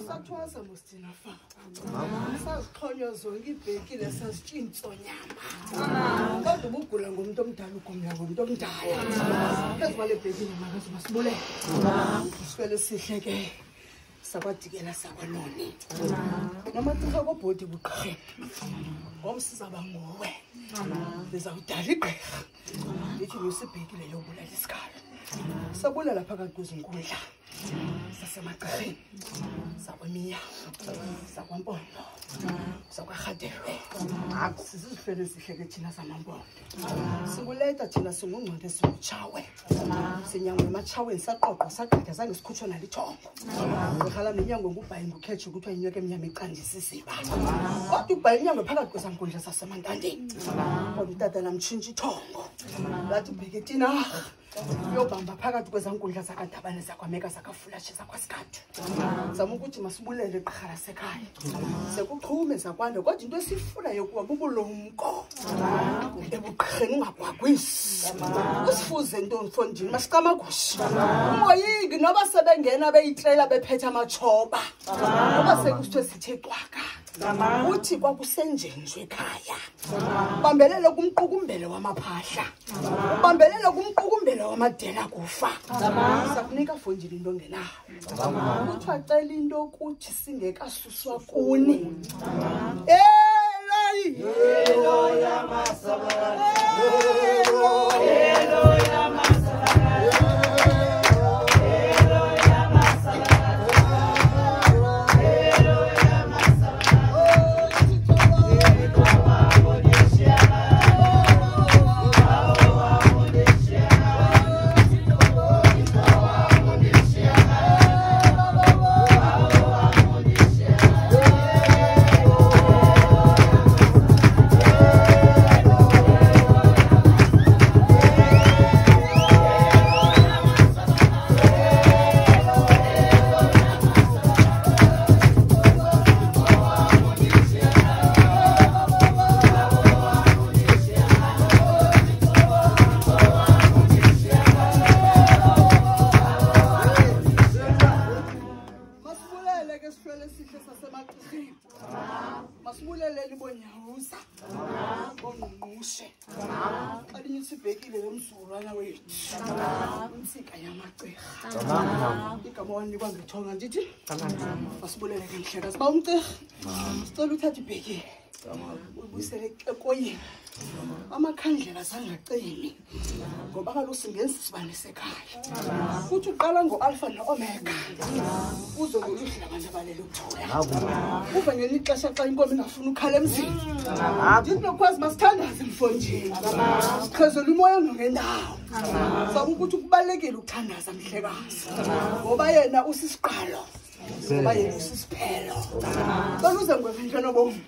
Sathwasa musina fa. Sazikhonywa zonke ibhekile sasitshintso nyama. Kodwa ubugula ngomuntu omdala ugumla ngomuntu omdala. Phezukwale bhekile makazi masibulele. Sifele sihle ke. Sakwadikela sakwanoni. Namathuka kobhodi buqhe. Omsiza bangowe. Lizawudala igqirha. Lithi usibhekile yobulala isikhala. Sabulala phakathi kwezinkundla. Sasemagqirheni. Sakwemiya. Sakwampondo. Sakwahadelwe. Sizifele sihle ke thina samampondo. Singuleta thina singungcwele simuchawe. Sinyangwe emachaweni saqoqa saqeda zange sikhutshwe nalithongo. Ngikhala nenyangwe ngubhayi ngukhethe ukuthi ayinyeke emnyama iqandisa isiba. Kodwa ubhayi inyangwe phakathi kwezankundla sasemantandeni. Kodwa utata namtshintsha ithongo. Lathi ubheketina uyobamba phakathi kwezankundla zakadabane zakwameka zakafulashi zakwasikhathu. Zama ukuthi masibulele igqirha lasekhaya. Sekuqhume zakwande kodwa into esifulayo kuba bubulumko. Ebugqirheni ungagwagwisi. Usifuze into mfondini masicamagushi. Umoyiki noba sebengena beyitrailer bephethe amachoba. Noba sekusithe sithe xwaka. Uthi kwakusenjenjwe ekhaya. Bambelele kumqukumbele wamaphahla. Bambelele kumqukumbele wamadela kufa. Sakunika mfondini into ongenayo. Kuthiwa cela into ukuthi singekasuswa kuni. Eloi yamasaba. Eloi yamasaba. Masibulele libonyawuza. Bonqushe. Qalinye sibhekile lomsulwana wethu. Insika yamagqirha. Igama wanikwa ngithonga ndithi. Masibulele ke mhlekazi bawumgqirha. Sicela uthathe ibhekile. Ubusele ekoyini. Amakhandlela sangaceli. Ngoba kaloku singenza isibane sekhaya. Futhi uqala ngo-alpha no-omega. Uzokuluhla abantu abalele ukuthula. Uva ngelinye ixesha xa inkomo ingafuna ukhala emzini. Ndithi lokwazi masithandaze mfondini. Sichezela umoya ngendawo. Sabe ukuthi kubalekile ukuthandaza mhlekazi. Ngoba yena usisiqalo. Ngoba yena usisiphelo. Sonuze ngwemhle nobomi.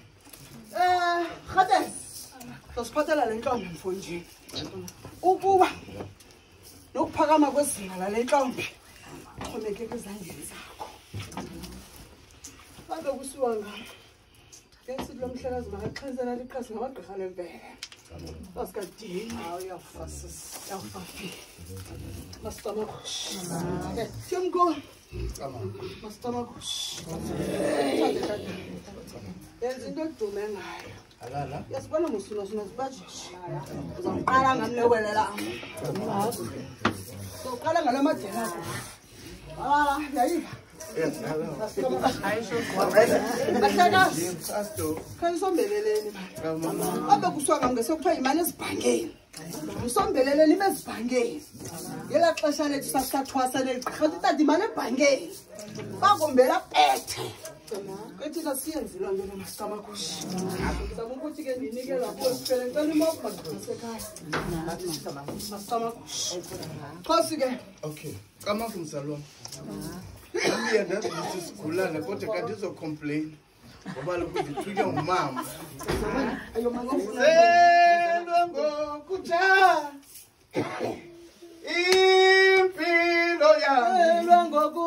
Khates. Sosiphathela le nhlombe mfondini. Ukuba nokuphakama kwezinga lale nhlombe. Xhomekeke ezandleni zakho. Babe kusiwa ngapha. Ngesithi lo mhlekazi makaxhenzela liqhaza ngamagqirha lempela. Sasikadini. Uyafasisa. Uyafafi. Masitamakushi. Simko. Masitamakushi. Yenza into edume ngayo. Alala. Yasibona musuna sibajisha. Uzaqala ngamlekelela. Soqala ngalamadela akho. Yayiva. Kanisombeleleni manje. Abe kuswanga ngesekuthiwa imali ezibhankeni. Usombeleleni imezibhankeni. Ngela xesha lethu sasathwasa leqha utata imali ebhankeni. Bakombela pethe. Thina siyenzile nje masicamakushi. Ngizama ukuthi ke ndinike lapho sifele ngicela imoto ngasekhaya. Masicamakushi. Khosi ke. Okay. Kamafu msalwa. Nami yadazi ukuthi sigulana kodwa kanti izocomplain. Ngoba lokhu ngithunywa ngumama. Ayo mama. Selwa ngokuja. Impilo yami. Selwa ngoku